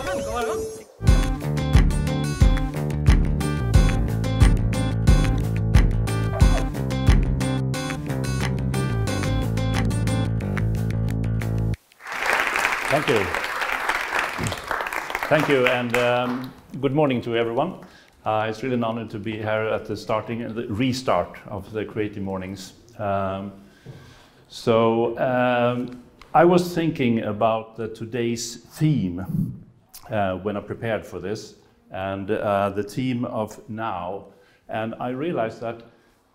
Thank you. Thank you, and good morning to everyone. It's really an honor to be here at the starting and the restart of the Creative Mornings. I was thinking about today's theme when I prepared for this, and the theme of now. And I realized that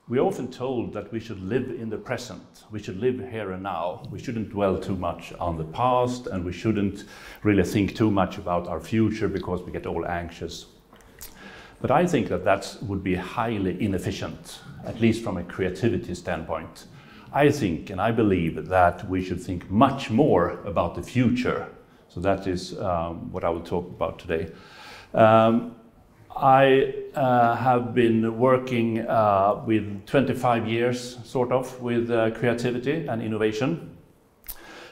we're often told that we should live in the present. We should live here and now. We shouldn't dwell too much on the past, and we shouldn't really think too much about our future because we get all anxious. But I think that that would be highly inefficient, at least from a creativity standpoint. I think and I believe that we should think much more about the future. So that is what I will talk about today. I have been working with 25 years, sort of, with creativity and innovation.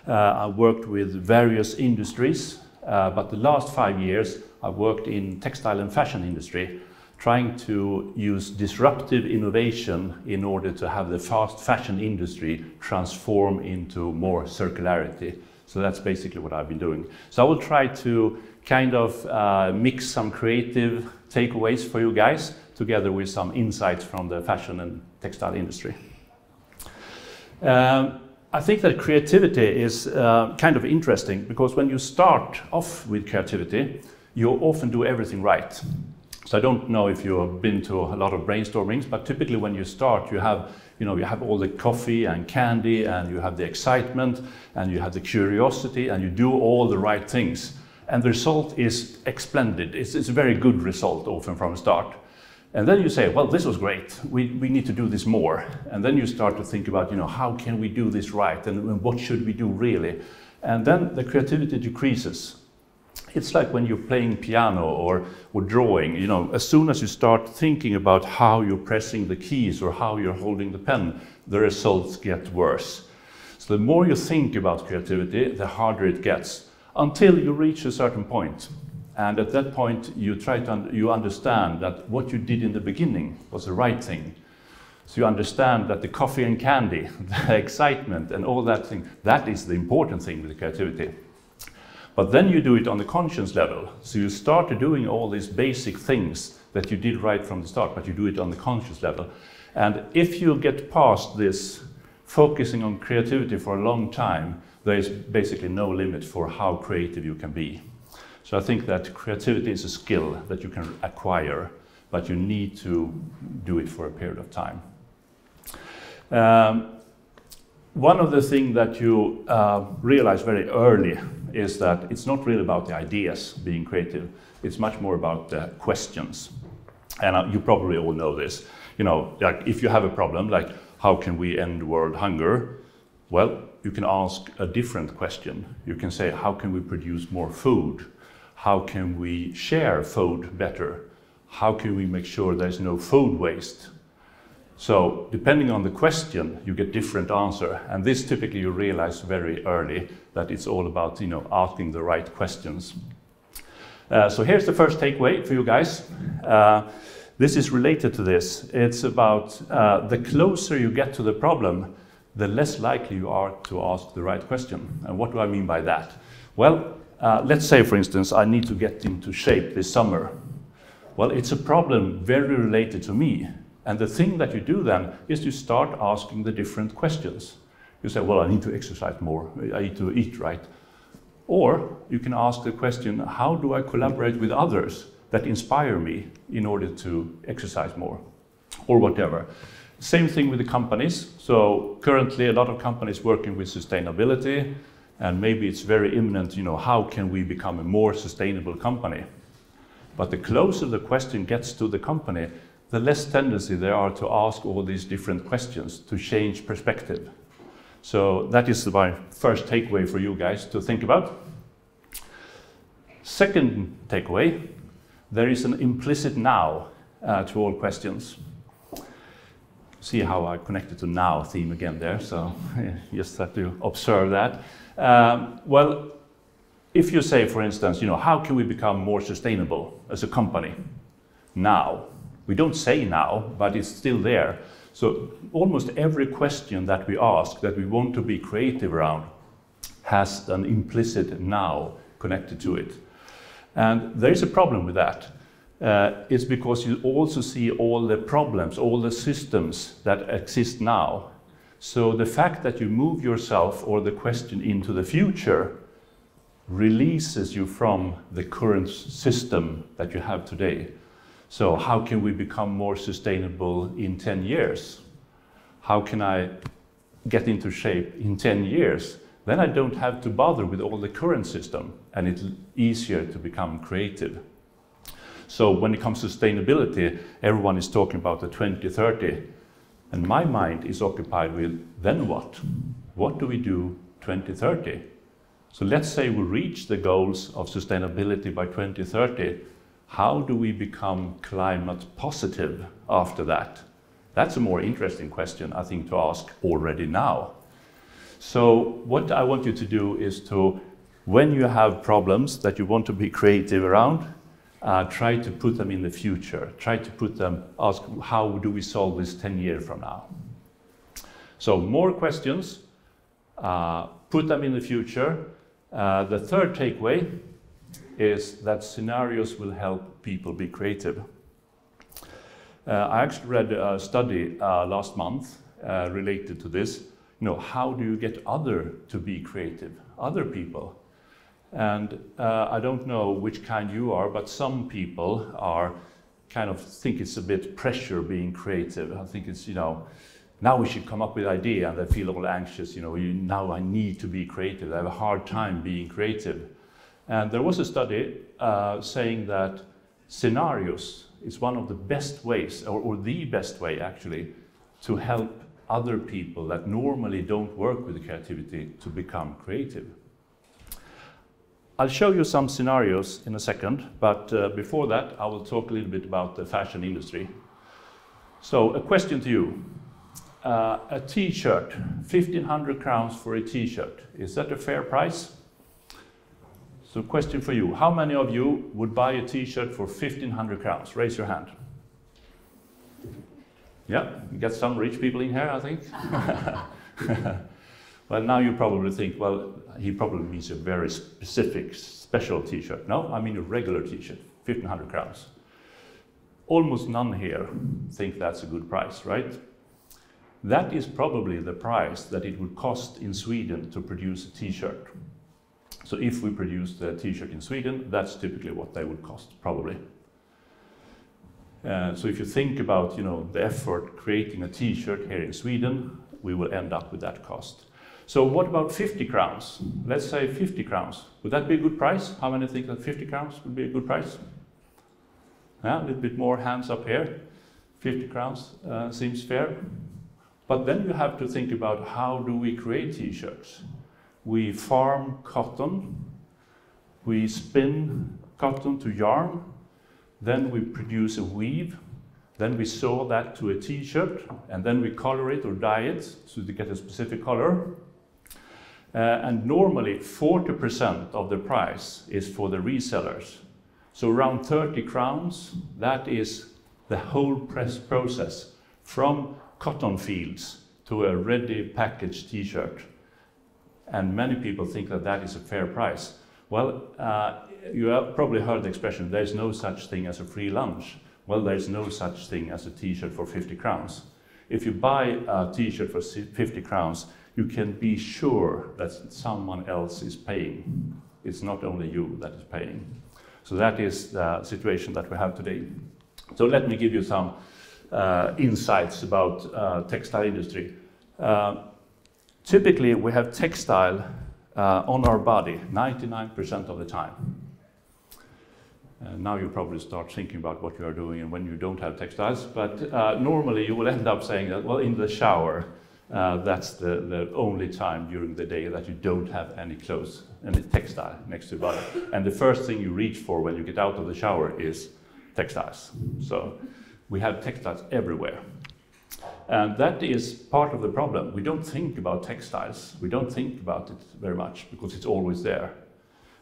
I worked with various industries, but the last 5 years I worked in textile and fashion industry, trying to use disruptive innovation in order to have the fast fashion industry transform into more circularity. So that's basically what I've been doing. So I will try to kind of mix some creative takeaways for you guys, together with some insights from the fashion and textile industry. I think that creativity is kind of interesting, because when you start off with creativity, you often do everything right. So I don't know if you've been to a lot of brainstormings, but typically when you start, you have all the coffee and candy, and you have the excitement, and you have the curiosity, and you do all the right things. And the result is splendid. It's a very good result often from the start. And then you say, well, this was great. We need to do this more. And then you start to think about, how can we do this right? And what should we do really? And then the creativity decreases. It's like when you're playing piano or drawing, as soon as you start thinking about how you're pressing the keys or how you're holding the pen, the results get worse. So the more you think about creativity, the harder it gets, until you reach a certain point. And at that point, you understand that what you did in the beginning was the right thing. So you understand that the coffee and candy, the excitement and all that thing, that is the important thing with the creativity. But then you do it on the conscious level. So you start doing all these basic things that you did right from the start, but you do it on the conscious level. And if you get past this focusing on creativity for a long time, there is basically no limit for how creative you can be. So I think that creativity is a skill that you can acquire, but you need to do it for a period of time. One of the things that you realize very early is that it's not really about the ideas being creative. It's much more about the questions. And you probably all know this. Like if you have a problem, like how can we end world hunger? Well, you can ask a different question. You can say, how can we produce more food? How can we share food better? How can we make sure there's no food waste? So depending on the question, you get different answer. And this typically you realize very early that it's all about asking the right questions. So here's the first takeaway for you guys. This is related to this. It's about the closer you get to the problem, the less likely you are to ask the right question. And what do I mean by that? Well, let's say, for instance, I need to get into shape this summer. Well, it's a problem very related to me. And the thing that you do then is you start asking the different questions. You say, well, I need to exercise more. I need to eat right. Or you can ask the question, how do I collaborate with others that inspire me in order to exercise more? Or whatever. Same thing with the companies. So currently a lot of companies working with sustainability, and maybe it's very imminent, how can we become a more sustainable company? But the closer the question gets to the company, the less tendency there are to ask all these different questions, to change perspective. So that is my first takeaway for you guys to think about. Second takeaway, there is an implicit now to all questions. See how I connected to now theme again there, so you just have to observe that. Well, if you say, for instance, how can we become more sustainable as a company now? We don't say now, but it's still there. So almost every question that we ask, that we want to be creative around, has an implicit now connected to it. And there is a problem with that. It's because you also see all the problems, all the systems that exist now. So the fact that you move yourself or the question into the future releases you from the current system that you have today. So how can we become more sustainable in 10 years? How can I get into shape in 10 years? Then I don't have to bother with all the current system, and it's easier to become creative. So when it comes to sustainability, everyone is talking about the 2030, and my mind is occupied with, then what? What do we do 2030? So let's say we reach the goals of sustainability by 2030. How do we become climate positive after that? That's a more interesting question, I think, to ask already now. So what I want you to do is to, when you have problems that you want to be creative around, try to put them in the future. Try to put them, ask, how do we solve this 10 years from now? So more questions, put them in the future. The third takeaway is that scenarios will help people be creative. I actually read a study last month related to this. How do you get others to be creative? Other people. And I don't know which kind you are, but some people are kind of think it's a bit pressure being creative. I think it's, now we should come up with an idea, and they feel all anxious, now I need to be creative. I have a hard time being creative. And there was a study saying that scenarios is one of the best ways, or the best way actually, to help other people that normally don't work with creativity to become creative. I'll show you some scenarios in a second, but before that I will talk a little bit about the fashion industry. So a question to you. A t-shirt, 1,500 crowns for a t-shirt, is that a fair price? So question for you, how many of you would buy a t-shirt for 1,500 crowns? Raise your hand. Yeah, you got some rich people in here, I think. Well, now you probably think, well, he probably means a very specific, special t-shirt. No, I mean a regular t-shirt, 1,500 crowns. Almost none here think that's a good price, right? That is probably the price that it would cost in Sweden to produce a t-shirt. So if we produce the t-shirt in Sweden, that's typically what they would cost, probably. So if you think about, the effort creating a t-shirt here in Sweden, we will end up with that cost. So what about 50 crowns? Let's say 50 crowns. Would that be a good price? How many think that 50 crowns would be a good price? Yeah, a little bit more hands up here. 50 crowns seems fair. But then you have to think about, how do we create t-shirts? We farm cotton, we spin cotton to yarn, then we produce a weave, then we sew that to a t-shirt, and then we color it or dye it so to get a specific color. And normally 40% of the price is for the resellers. So around 30 crowns, that is the whole process from cotton fields to a ready packaged t-shirt. And many people think that that is a fair price. Well, you have probably heard the expression, there's no such thing as a free lunch. Well, there's no such thing as a t-shirt for 50 crowns. If you buy a t-shirt for 50 crowns, you can be sure that someone else is paying. It's not only you that is paying. So that is the situation that we have today. So let me give you some insights about textile industry. Typically, we have textile on our body 99% of the time. Now you probably start thinking about what you are doing and when you don't have textiles, but normally you will end up saying that, well, in the shower, that's the only time during the day that you don't have any clothes, any textile next to your body. And the first thing you reach for when you get out of the shower is textiles. So we have textiles everywhere. And that is part of the problem. We don't think about textiles. We don't think about it very much because it's always there.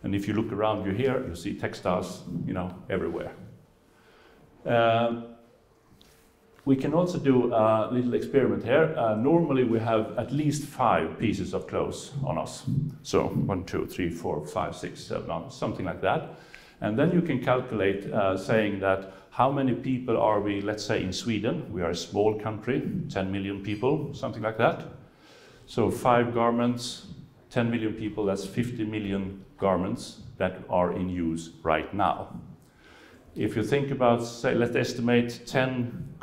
And if you look around you here, you see textiles, everywhere. We can also do a little experiment here. Normally we have at least 5 pieces of clothes on us. So 1, 2, 3, 4, 5, 6, 7, something like that. And then you can calculate saying that how many people are we, let's say in Sweden. We are a small country, 10 million people, something like that. So 5 garments, 10 million people, that's 50 million garments that are in use right now. If you think about, say, let's estimate 10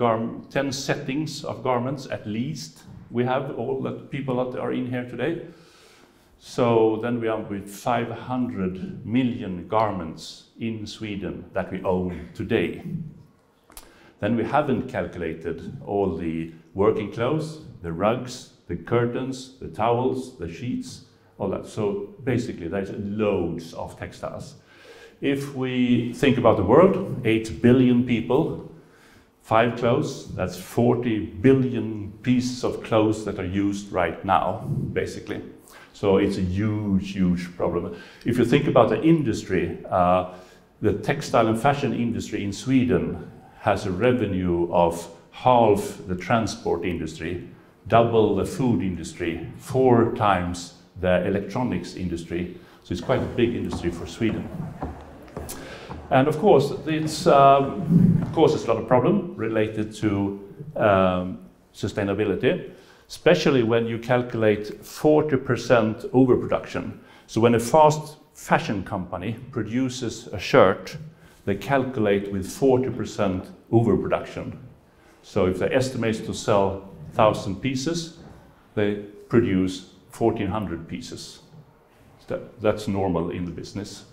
settings of garments at least, we have all the people that are in here today. So then we are with 500 million garments in Sweden that we own today. Then we haven't calculated all the working clothes, the rugs, the curtains, the towels, the sheets, all that. So basically there's loads of textiles. If we think about the world, 8 billion people, 5 clothes, that's 40 billion pieces of clothes that are used right now, basically. So it's a huge, huge problem. If you think about the industry, the textile and fashion industry in Sweden has a revenue of half the transport industry, double the food industry, 4 times the electronics industry. So it's quite a big industry for Sweden. And of course, it causes a lot of problem related to sustainability, especially when you calculate 40% overproduction. So when a fast fashion company produces a shirt, they calculate with 40% overproduction. So if they estimate to sell 1,000 pieces, they produce 1,400 pieces. That's normal in the business.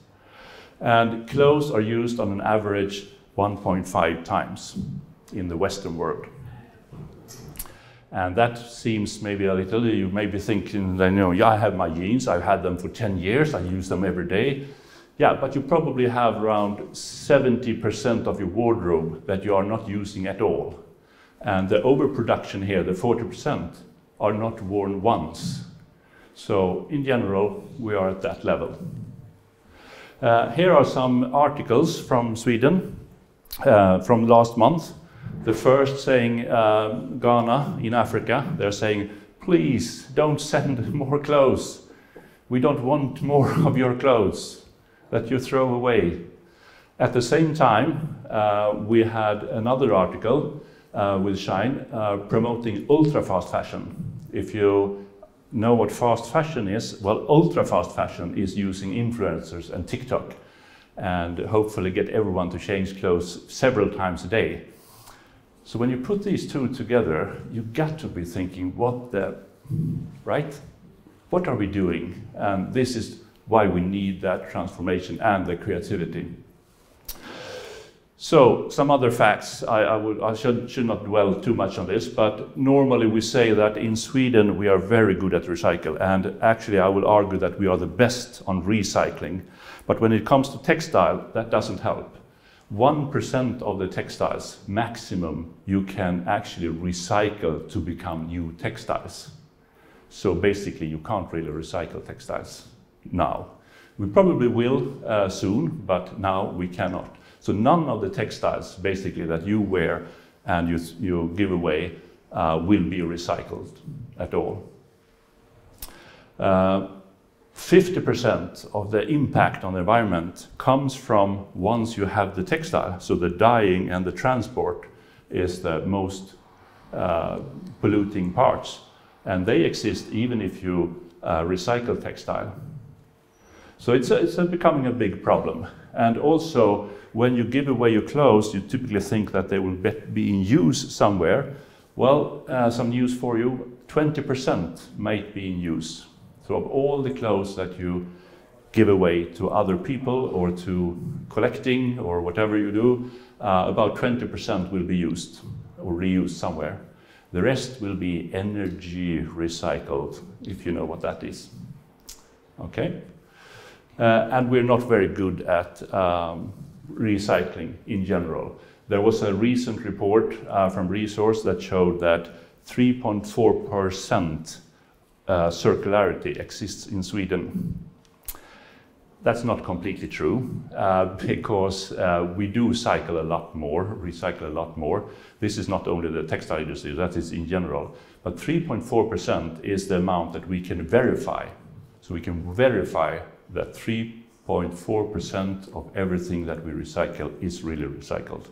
And clothes are used on an average 1.5 times in the Western world. And that seems maybe a little, you may be thinking, yeah, I have my jeans, I've had them for 10 years, I use them every day. Yeah, but you probably have around 70% of your wardrobe that you are not using at all. And the overproduction here, the 40%, are not worn once. So in general, we are at that level. Here are some articles from Sweden from last month. The first saying Ghana in Africa, they're saying, please don't send more clothes. We don't want more of your clothes that you throw away. At the same time, we had another article with Shine promoting ultra-fast fashion. If you know what fast fashion is, well, ultra-fast fashion is using influencers and TikTok and hopefully get everyone to change clothes several times a day. So when you put these two together, you got to be thinking, right? What are we doing? And this is why we need that transformation and the creativity. So some other facts, I should not dwell too much on this, but normally we say that in Sweden we are very good at recycle, and actually I will argue that we are the best on recycling. But when it comes to textile, that doesn't help. 1% of the textiles maximum you can actually recycle to become new textiles. So basically you can't really recycle textiles now. We probably will soon, but now we cannot. So none of the textiles basically that you wear and you give away will be recycled at all. 50% of the impact on the environment comes from once you have the textile. So the dyeing and the transport is the most polluting parts. And they exist even if you recycle textile. So it's becoming a big problem. And also, when you give away your clothes, you typically think that they will be in use somewhere. Well, some news for you, 20% might be in use. So of all the clothes that you give away to other people or to collecting or whatever you do, about 20% will be used or reused somewhere. The rest will be energy recycled, if you know what that is. Okay? And we're not very good at recycling in general. There was a recent report from Resource that showed that 3.4% circularity exists in Sweden. That's not completely true, because we do recycle a lot more. This is not only the textile industry, that is in general. But 3.4% is the amount that we can verify. So we can verify that 3.4% of everything that we recycle is really recycled.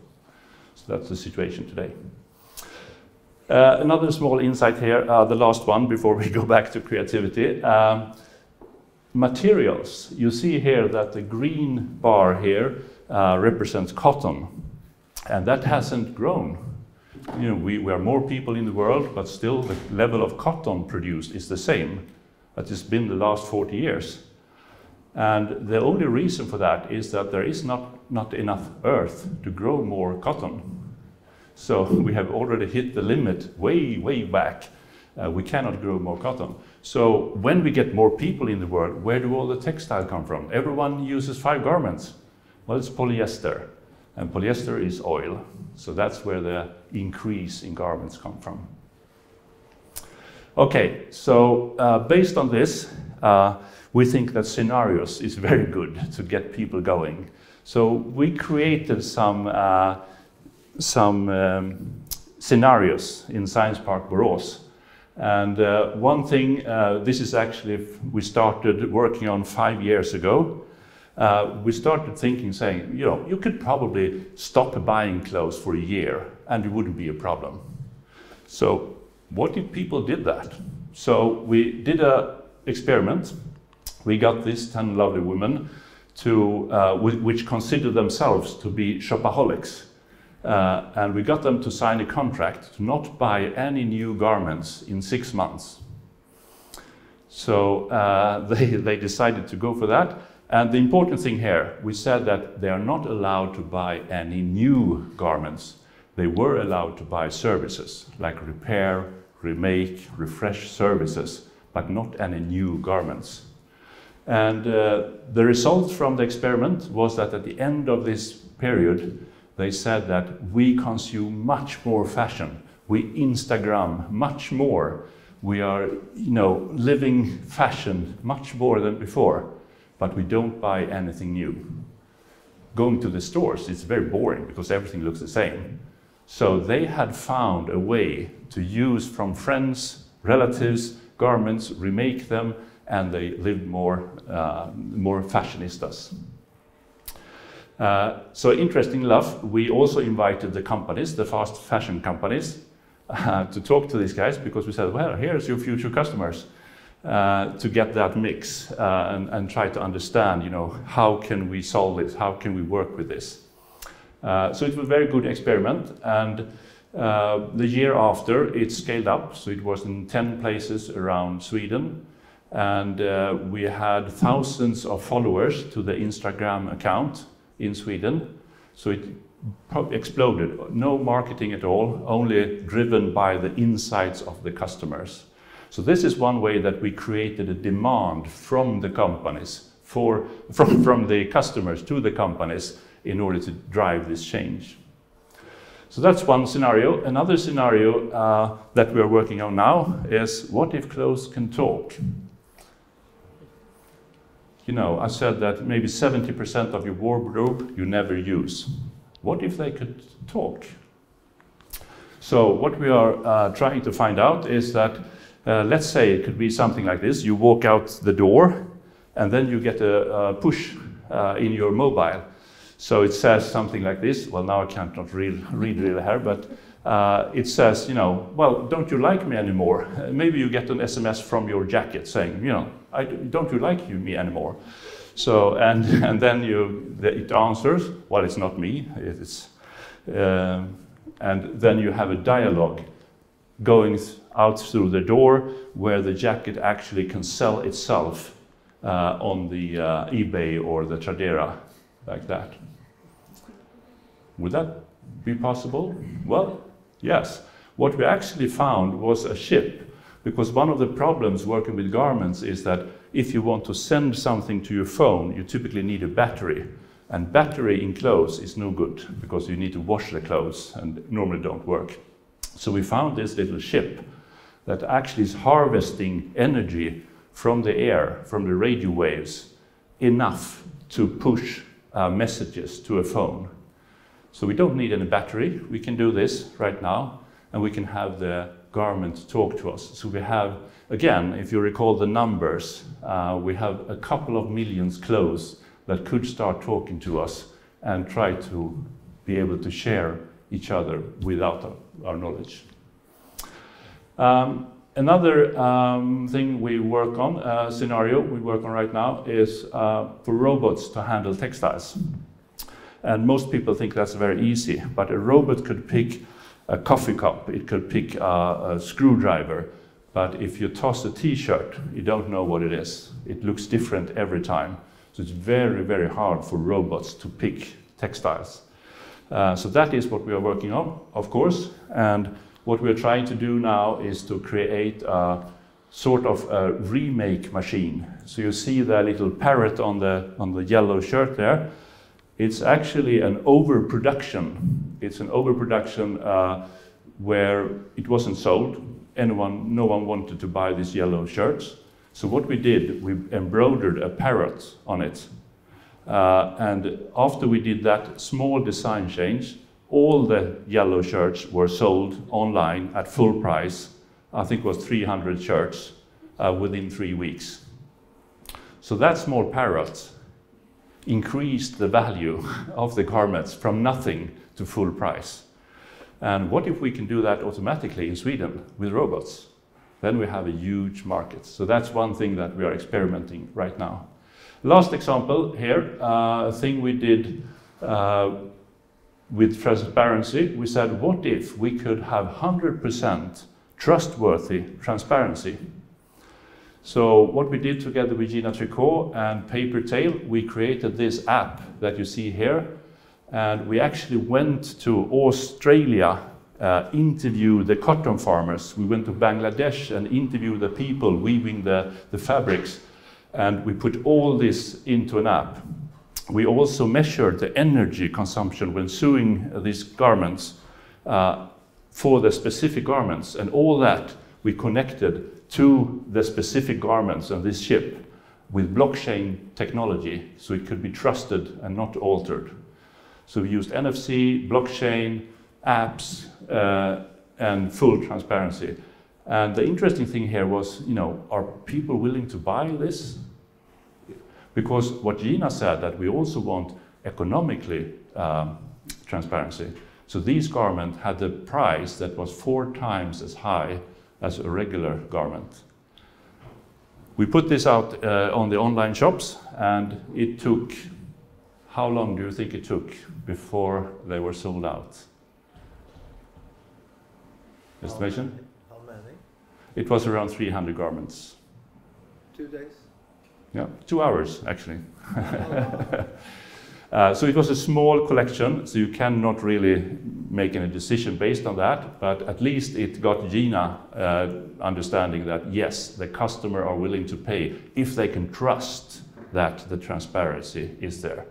So that's the situation today. Another small insight here, the last one before we go back to creativity. Materials. You see here that the green bar here represents cotton, and that hasn't grown. You know, we are more people in the world, but still the level of cotton produced is the same. That has been the last 40 years. And the only reason for that is that there is not enough earth to grow more cotton. So we have already hit the limit way back. We cannot grow more cotton. So when we get more people in the world, where do all the textile come from? Everyone uses 5 garments. Well, it's polyester, and polyester is oil. So that's where the increase in garments come from. Okay, so based on this, we think that scenarios is very good to get people going. So we created some scenarios in Science Park Borås. And one thing, this is actually, we started working on 5 years ago. We started thinking, saying, you know, you could probably stop buying clothes for a year and it wouldn't be a problem. So what if people did that? So we did an experiment. We got these 10 lovely women to, which consider themselves to be shopaholics. And we got them to sign a contract to not buy any new garments in 6 months. So they decided to go for that. And the important thing here, we said that they are not allowed to buy any new garments. They were allowed to buy services like repair, remake, refresh services, but not any new garments. And the result from the experiment was that at the end of this period, they said that we consume much more fashion. We Instagram much more. We are, you know, living fashion much more than before, but we don't buy anything new. Going to the stores, it's very boring because everything looks the same. So they had found a way to use from friends, relatives, garments, remake them, and they lived more fashionistas. So interesting enough, we also invited the companies, the fast fashion companies, to talk to these guys, because we said, well, here's your future customers, to get that mix and try to understand, you know, how can we solve it, how can we work with this. So it was a very good experiment, and the year after it scaled up, so it was in 10 places around Sweden, and we had thousands of followers to the Instagram account in Sweden. So it exploded. No marketing at all, only driven by the insights of the customers. So this is one way that we created a demand from the companies, from the customers to the companies, in order to drive this change. So that's one scenario. Another scenario that we are working on now is, what if clothes can talk? You know, I said that maybe 70% of your wardrobe you never use. What if they could talk? So what we are trying to find out is that, let's say it could be something like this. You walk out the door and then you get a push in your mobile. So it says something like this. Well, now I can't not read really here, but it says, you know, well, don't you like me anymore? Maybe you get an SMS from your jacket saying, you know, don't you like me anymore? So, and then it answers, well, it's not me. It's, and then you have a dialogue going out through the door where the jacket actually can sell itself on the eBay or the Tradera, like that. Would that be possible? Well, yes. What we actually found was a ship, because one of the problems working with garments is that if you want to send something to your phone, you typically need a battery. And battery in clothes is no good, because you need to wash the clothes and normally don't work. So we found this little ship that actually is harvesting energy from the air, from the radio waves, enough to push messages to a phone. So we don't need any battery. We can do this right now, and we can have the garment talk to us. So we have, again, if you recall the numbers, we have a couple of millions clothes that could start talking to us and try to be able to share each other without our knowledge. Another thing we work on, scenario we work on right now, is for robots to handle textiles. And most people think that's very easy, but a robot could pick a coffee cup, it could pick a screwdriver, but if you toss a t-shirt, you don't know what it is. It looks different every time. So it's very, very hard for robots to pick textiles. So that is what we are working on, of course, and what we're trying to do now is to create a sort of a remake machine. So you see the little parrot on the yellow shirt there. It's actually an overproduction. It's an overproduction where it wasn't sold. No one wanted to buy these yellow shirts. So what we did, we embroidered a parrot on it. And after we did that small design change, all the yellow shirts were sold online at full price. I think it was 300 shirts within 3 weeks. So that small parrot increased the value of the garments from nothing to full price. And what if we can do that automatically in Sweden with robots? Then we have a huge market. So that's one thing that we are experimenting right now. Last example here, a thing we did with transparency. We said, what if we could have 100% trustworthy transparency? So what we did together with Gina Tricot and Paper Tail, we created this app that you see here. And we actually went to Australia, interview the cotton farmers. We went to Bangladesh and interviewed the people weaving the fabrics. And we put all this into an app. We also measured the energy consumption when sewing these garments for the specific garments. And all that we connected to the specific garments on this ship with blockchain technology, so it could be trusted and not altered. So we used NFC, blockchain, apps, and full transparency. And the interesting thing here was, are people willing to buy this? Because what Gina said, that we also want economically transparency. So these garments had the price that was 4 times as high as a regular garment. We put this out on the online shops, and it took, how long do you think it took before they were sold out? Estimation? How many? It was around 300 garments. 2 days? Yeah, 2 hours actually. So it was a small collection, so you cannot really make any decision based on that, but at least it got Gina understanding that yes, the customer are willing to pay if they can trust that the transparency is there.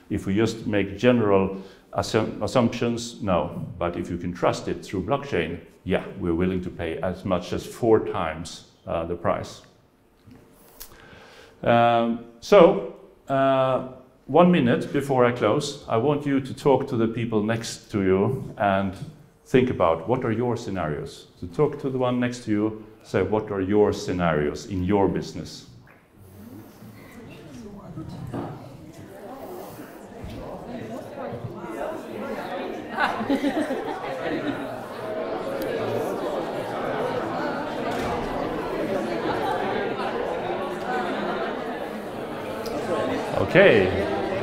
If we just make general assumptions, no, but if you can trust it through blockchain, yeah, we're willing to pay as much as 4 times the price. 1 minute before I close, I want you to talk to the people next to you and think about what are your scenarios. So talk to the one next to you, say what are your scenarios in your business.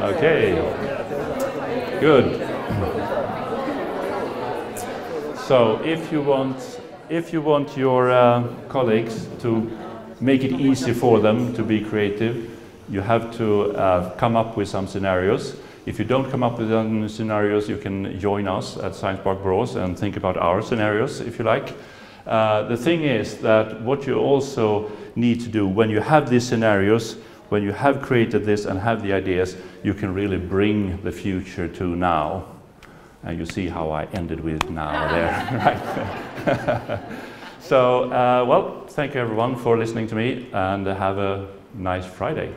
Okay, good. So if you want your colleagues to make it easy for them to be creative, you have to come up with some scenarios. If you don't come up with any scenarios, you can join us at Science Park Borås and think about our scenarios if you like. The thing is that what you also need to do when you have these scenarios, when you have created this and have the ideas, you can really bring the future to now. And you see how I ended with now there, right? So, well, thank you everyone for listening to me, and have a nice Friday.